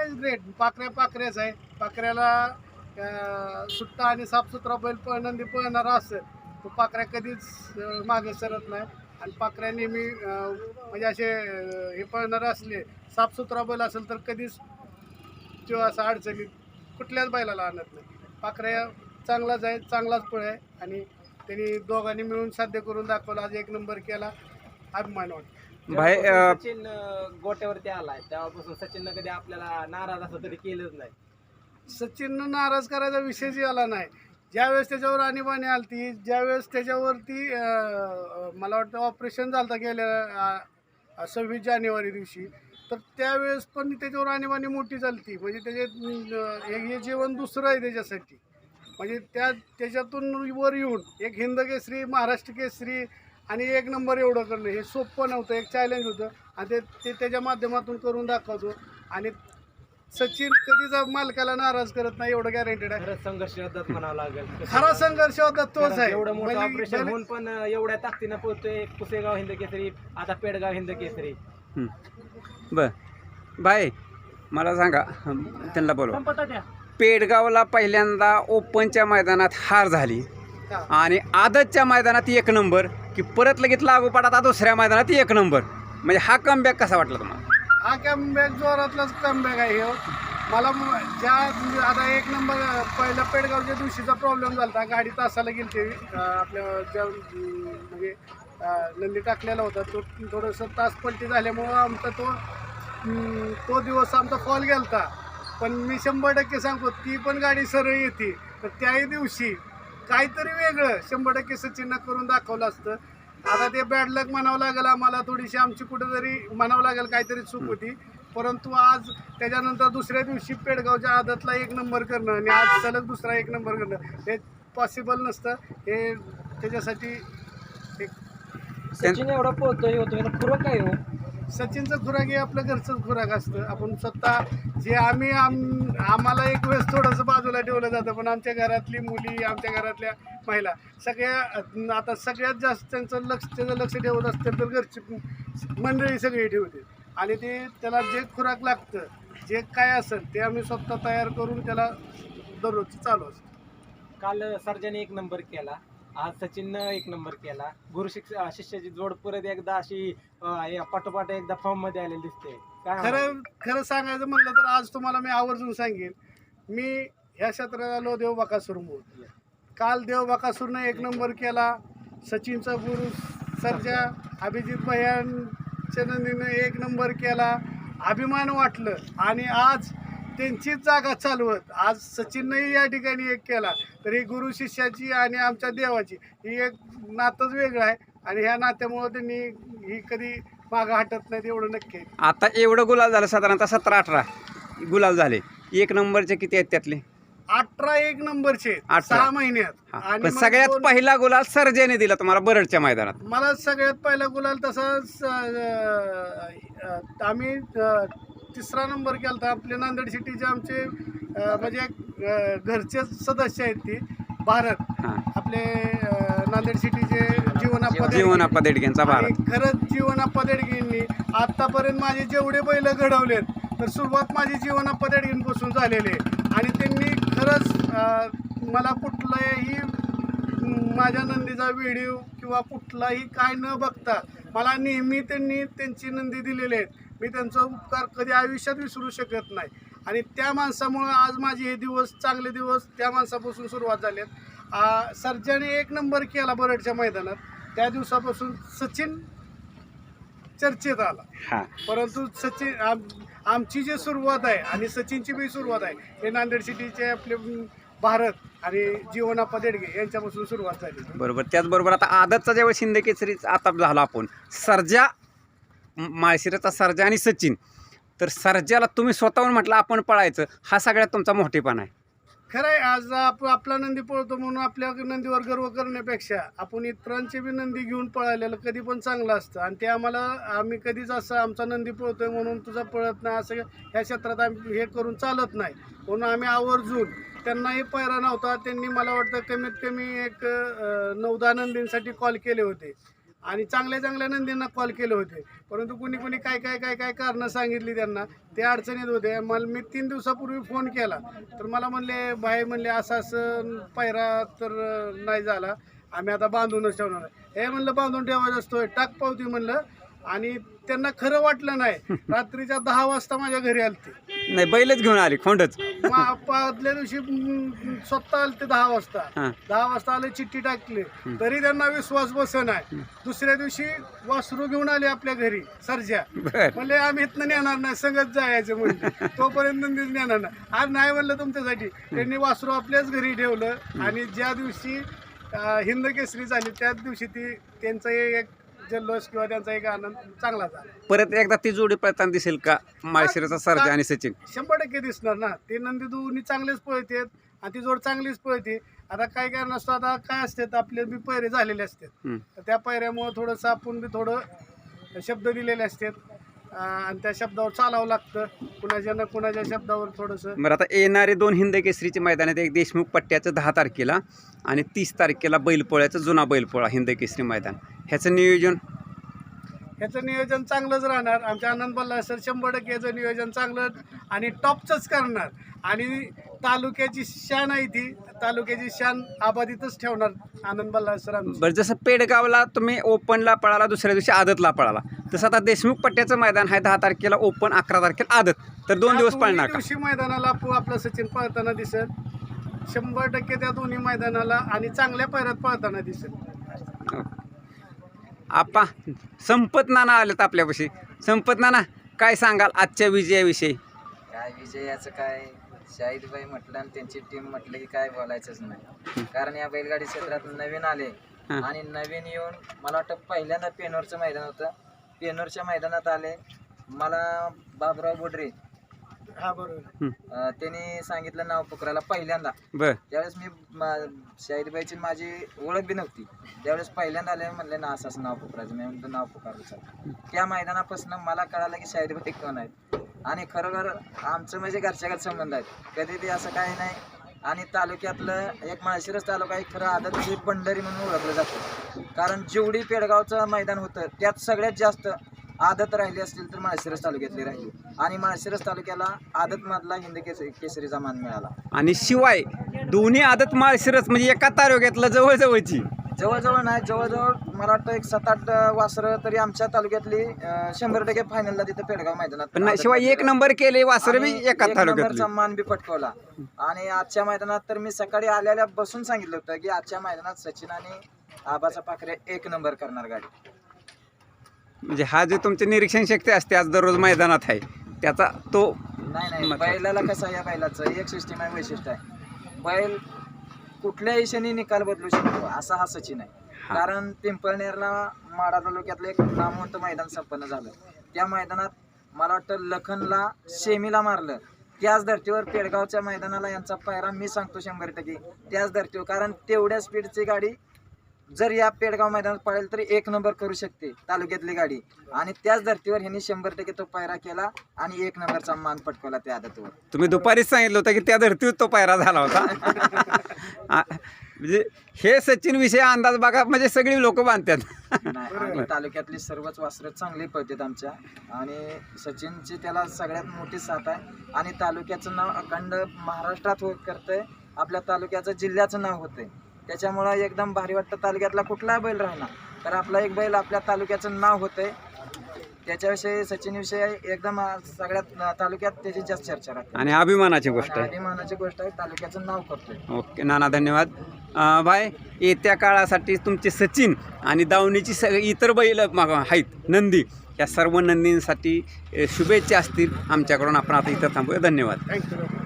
सगळेच ग्रेट. पाखऱ्याच आहे. पाखऱ्याला सुट्टा आणि साफसुथरा बैल नंदी पळणारा असेल तो पाखऱ्या कधीच मागे सरत नाही. आणि पाखऱ्या नेहमी म्हणजे असे हे पळणारे असले साफसुथरा बैल असेल तर कधीच तो असं अडचणीत कुठल्याच बैलाला आणत नाही. पाखऱ्या चांगलाच आहे, चांगलाच पळ आहे आणि त्यांनी दोघांनी मिळून साध्य करून दाखवला. आज 1 नंबर केला, अभिमान वाटतो. भाई जेव्हापासून सचिन गोट्यावरती आलाय तेव्हापासून सचिननं कधी आपल्याला नाराज असं तरी केलंच नाही. सचिननं नाराज करायचा विषयच आला नाही. ज्यावेळेस त्याच्यावर आणीबाणी आलती, ज्यावेळेस त्याच्यावरती मला वाटतं ऑपरेशन झालं गेल्या 26 जानेवारी दिवशी, तर त्यावेळेस पण त्याच्यावर आणीबाणी मोठी झालती. म्हणजे त्याचे हे जीवन दुसरं आहे त्याच्यासाठी. म्हणजे त्याच्यातून वर येऊन एक हिंद केसरी, महाराष्ट्र केसरी आणि 1 नंबर एवढं करणं हे सोपं नव्हतं, एक चॅलेंज होतं आणि ते त्याच्या माध्यमातून करून दाखवतो. आणि सचिन कधीच मालकाला नाराज करत नाही, एवढं गॅरंटेड आहे. खरंच संघर्ष योद्धाच म्हणावं लागेल. खरा संघर्ष होता तोच आहे. एवढं मोठं म्हणजे ऑपरेशन होऊन पण एवढ्या ताकदीनं पोहोचतोय. पुसेगाव हिंद केसरी, आता पेडगाव हिंद केसरी. बर भाई मला सांगा, त्यांना बोलवा. पेडगावला पहिल्यांदा ओपनच्या मैदानात हार झाली आणि आदतच्या मैदानात 1 नंबर, की परत लगेच लागोपाठ आता दुसऱ्या मैदानात 1 नंबर. म्हणजे हा कमबॅक कसा वाटला तुम्हाला? हा कमबॅक जोरातलाच कमबॅक आहे हो. मला आता 1 नंबर पहिल्या पेडगावच्या दिवशीचा प्रॉब्लेम झाला होता. गाडी तासाला गेली आपल्या ज्या म्हणजे नंदी टाकलेला होता तो थोडंसं तास पलटी झाल्यामुळं आमचा तो दिवस आमचा फॉल गेला होता. पण मी 100% सांगतो ती पण गाडी सरळ येते. तर त्याही दिवशी काहीतरी वेगळं 100% सचिननं करून दाखवलं असतं. आता ते बॅड लक म्हणावं लागेल आम्हाला, थोडीशी आमची कुठेतरी म्हणावं लागेल काहीतरी चूक होती. परंतु आज त्याच्यानंतर दुसऱ्या दिवशी पेडगावच्या आदतला 1 नंबर करणं आणि आज सलग दुसरा 1 नंबर करणं हे पॉसिबल नसतं. हे त्याच्यासाठी सचिन एवढा पोहतोय होतोय खुरं काय हो? सचिनचं खुराक हे आपलं घरचंच खुराक असतं. आपण स्वतः जे आम्हाला एक वेळेस थोडंसं बाजूला ठेवलं जातं, पण आमच्या घरातली मुली, आमच्या घरातल्या महिला सगळ्या आता सगळ्यात जास्त त्याचं लक्ष ठेवत असतं तर घरची मंडळी सगळी ठेवते. आणि ते त्याला जे खुराक लागतं, जे काय असेल ते आम्ही स्वतः तयार करून त्याला दररोज चालू असतं. काल सर्जाने 1 नंबर केला, आज सचिननं 1 नंबर केला. गुरु शिष्याची जोड परत एकदा अशी पाठोपाठ एकदा फॉर्म मध्ये आलेली दिसते. काय खरं सांगायचं म्हणलं तर आज तुम्हाला मी आवर्जून सांगेन, मी ह्या क्षेत्रात आलो देव बकासूरमुळे. काल देव बकासूरनं 1 नंबर केला. सचिनचा गुरु सर्जा अभिजित भैयांच्या नंदीनं 1 नंबर केला. अभिमान वाटलं. आणि आज त्यांचीच जागा चालवत आज सचिननंही या ठिकाणी 1 केला. तर ही गुरु शिष्याची आणि आमच्या देवाची ही एक नातंच वेगळं आहे. आणि ह्या नात्यामुळं त्यांनी ही कधी मागं हटत नाहीत, एवढं नक्की आहे. आता एवढं गुलाल झालं, साधारणतः 17-18 गुलाल झाले. 1 नंबरचे किती आहेत त्यातले? 18 1 नंबरचे 18. 6 महिन्यात. पण आणि सगळ्यात पहिला गुलाल सर्जेने दिला तुम्हाला बरडच्या मैदानात. मला सगळ्यात पहिला गुलाल तसाच आम्ही 3रा नंबर केला होता. आपले नांदेड सिटीचे आमचे म्हणजे घरचे सदस्य आहेत ती भारत, आपले नांदेड सिटीचे जीवनाप्पा देडगेंचा भारत. खरंच जीवनाप्पा देडगेंनी आत्तापर्यंत माझे जेवढे बैल घडवलेत तर सुरुवात माझी जीवनाप्पा देडगेंपासून झालेली आहे. आणि त्यांनी खरंच मला कुठलाही माझ्या नंदीचा व्हिडिओ किंवा कुठलाही काय न बघता मला नेहमी त्यांनी त्यांची नंदी दिलेली आहेत. मी त्यांचा उपकार कधी आयुष्यात विसरू शकत नाही. आणि त्या माणसामुळं आज माझे हे दिवस चांगले दिवस त्या माणसापासून सुरुवात झालेत. सर्जाने 1 नंबर केला बरडच्या मैदानात, त्या दिवसापासून सचिन चर्चेत आला. परंतु सचिन आमची जी सुरुवात आहे आणि सचिनची बी सुरुवात आहे हे नांदेड सिटीचे आपले भारत आणि जीवनाप्पा देडगे यांच्यापासून सुरुवात झाली. बरोबर. त्याचबरोबर आता आदतचा ज्यावेळेस हिंद केसरी आता झाला आपण सर्जा, माळशिरसचा सर्जा आणि सचिन, तर सर्जाला तुम्ही स्वतःहून म्हटलं आपण पळायचं, हा सगळ्यात तुमचा मोठेपणा आहे. खरं आहे. आज आपला नंदी पळतो म्हणून आपल्या नंदीवर गर्व करण्यापेक्षा आपण इतरांची बी नंदी घेऊन पळालेलं कधी पण चांगलं असतं. आणि ते आम्ही कधीच असं आमचा नंदी पळतोय म्हणून तुझा पळत नाही असं ह्या क्षेत्रात आम्ही हे करून चालत नाही. म्हणून आम्ही आवर्जून त्यांनाही पैरा नव्हता. त्यांनी मला वाटतं कमीत कमी एक 9-10 नंदींसाठी कॉल केले होते. आणि चांगल्या चांगल्या नंदींना कॉल केले होते, परंतु कुणी कुणी काय काय काय काय कारणं सांगितली त्यांना, ते अडचणीत होते. मला मी 3 दिवसापूर्वी फोन केला तर मला म्हणले भाई म्हणले असं असं पायरा तर नाही झाला, आम्ही आता बांधूनच ठेवणार आहे. हे म्हणलं बांधून ठेवायचं असतोय, टाक पावती म्हणलं. आणि त्यांना खरं वाटलं नाही. रात्रीच्या 10 वाजता माझ्या घरी आलते, नाही बैलच घेऊन आली खोंडच. आदल्या दिवशी स्वतः आलते 10 वाजता. हां 10 वाजता आले, चिठ्ठी टाकली, तरी त्यांना विश्वास बसत नाही. दुसऱ्या दिवशी वासरू घेऊन आले आपल्या घरी सर्जा. बर म्हणले आम्ही इथनं नेणार नाही, संगत जायचं म्हणजे तोपर्यंत नंदीच नेणार नाही. आज नाही म्हणलं तुमच्यासाठी. त्यांनी वासरू आपल्याच घरी ठेवलं आणि ज्या दिवशी हिंद केसरी झाली त्याच दिवशी त्यांचं एक जल्लोष किंवा त्यांचा एक आनंद चांगला झाला. परत एकदा ती जोडी पळताना दिसेल का माळशिरसचा सर्जा आणि सचिन? 100% दिसणार ना. ते नंदी दोन्ही चांगलेच पळतात आणि ती जोड चांगलीच पळते. आता काय कारण असतं, आता काय असतात आपले बी पैरे झालेले असतात, तर त्या पैऱ्यामुळं थोडंसं आपण बी थोडं शब्द दिलेले असतात आणि त्या शब्दावर चालावं लागतं. कुणाच्या ना कुणाच्या शब्दावर थोडंसं. बरं आता येणारे 2 हिंद केसरीचे मैदान आहेत, एक देशमुख पट्ट्याचं 10 तारखेला आणि 30 तारखेला बैलपोळ्याचं जुना बैलपोळा हिंद केसरी मैदान. ह्याचं नियोजन चांगलंच राहणार. आमच्या आनंद बल्ला सर 100% याचं नियोजन चांगलं आणि टॉपचंच करणार. आणि तालुक्याची शान आहे, ती तालुक्याची शान आबादीतच ठेवणार आनंद बल्ला सर. बरं जसं पेडगावला तुम्ही ओपनला पळाला, दुसऱ्या दिवशी आदतला पळाला, तसं आता देशमुख पट्ट्याचं मैदान आहे 10 तारखेला ओपन, 11 तारखेला आदत, तर 2 दिवस पळणार का? दिवशी मैदानाला आपला सचिन पळताना दिसेल 100% त्या दोन्ही मैदानाला आणि चांगल्या पैरात पळताना दिसेल. आपा संपत नाना आलेत आपल्यापाशी. संपत नाना काय सांगाल आजच्या विजयाविषयी? काय विजयाचं काय, शाहिदभाई म्हटलं आणि त्यांची टीम म्हटलं की काय बोलायचंच नाही. कारण या बैलगाडी क्षेत्रात नवीन आले आणि नवीन येऊन मला वाटतं पहिल्यांदा पेनोरचं मैदान होतं. पेनोरच्या मैदानात आले, मला बाबराव बोडरे हा बरोबर त्यांनी सांगितलं नाव पुकारायला पहिल्यांदा. बर त्यावेळेस मी शाहिदभाईची माझी ओळख बी नव्हती. त्यावेळेस पहिल्यांदा आले, म्हणले ना असं नाव पुकारायचं. मी म्हणतो नाव पुकारलं. त्या मैदानापासून मला कळालं की शाहिदभाई कोण आहेत आणि खरोखर आमचं म्हणजे घरच्याघर संबंध आहेत, कधी ते असं काही नाही. आणि तालुक्यातलं एक माळशिरस तालुका एक खरं आदत ही पंढरी म्हणून ओळखलं जातं. कारण जेवढी पेडगावचं मैदान होतं त्यात सगळ्यात जास्त आदत राहिली असतील तर माळशिरस तालुक्यातली राहिली आणि माळशिरस तालुक्याला आदतमधला हिंद केसरीचा मान मिळाला. आणि शिवाय दोन्ही आदत माळशिरस म्हणजे एका तालुक्यातलं जवळजवळची, जवळजवळ नाही, जवळजवळ मला वाटतं एक 7-8 वासरं तरी आमच्या तालुक्यातली 100% फायनलला तिथं पेडगाव मैदानात. पण नाही शिवाय 1 नंबर केले वासर बी एका तालुक्यात. मान बी पटकवला. आणि आजच्या मैदानात तर मी सकाळी आल्याला बसून सांगितलं होतं की आजच्या मैदानात सचिन आणि आबाचा पाखरे 1 नंबर करणार गाडी. म्हणजे हा जे तुमची निरीक्षण शक्ती असते आज दररोज मैदानात आहे त्याचा तो नाही बैलाला कसं आहे, या बैलाचं एक सिस्टीम आहे, वैशिष्ट्य आहे. बैल कुठल्याही क्षणी निकाल बदलू शकतो असा हा सचिन आहे. कारण पिंपळनेरला माडा तालुक्यातलं एक नामवंत मैदान संपन्न झालं. त्या मैदानात मला वाटतं लखनला सेमीला मारलं. त्याच धर्तीवर पेडगावच्या मैदानाला यांचा पायरा मी सांगतो 100% त्याच धर्तीवर. कारण तेवढ्या स्पीडची गाडी जर या पेडगाव मैदानात पळेल तरी 1 नंबर करू शकते तालुक्यातली गाडी. आणि त्याच धर्तीवर ह्यांनी 100% तो पायरा केला आणि 1 नंबरचा मान पटकवला त्या आदतवर. तुम्ही दुपारीच सांगितलं होतं की त्या धर्तीवर तो पायरा झाला होता. म्हणजे हे सचिन विषय अंदाज बघा, म्हणजे सगळी लोक बांधतात. नाही, तालुक्यातली सर्वच वासरं चांगली पळतात आमच्या आणि सचिनची त्याला सगळ्यात मोठी साथ आहे. आणि तालुक्याचं नाव अखंड महाराष्ट्रात करतंय, आपल्या तालुक्याचं जिल्ह्याचं नाव होतंय. त्याच्यामुळं एकदम भारी वाटतं. तालुक्यातला कुठला बैल राहिला तर आपला एक बैल आपल्या तालुक्याचं नाव होतंय. त्याच्याविषयी सचिनविषयी एकदम सगळ्यात तालुक्यात त्याची जास्त चर्चा राहते आणि अभिमानाची गोष्ट आहे. अभिमानाची गोष्ट आहे, तालुक्याचं नाव करतोय. ओके नाना धन्यवाद. भाई येत्या काळासाठी तुमचे सचिन आणि दावणीची सगळी इतर बैल आहेत नंदी, या सर्व नंदींसाठी शुभेच्छा असतील आमच्याकडून. आपण आता इथं थांबूया. धन्यवाद. थँक्यू.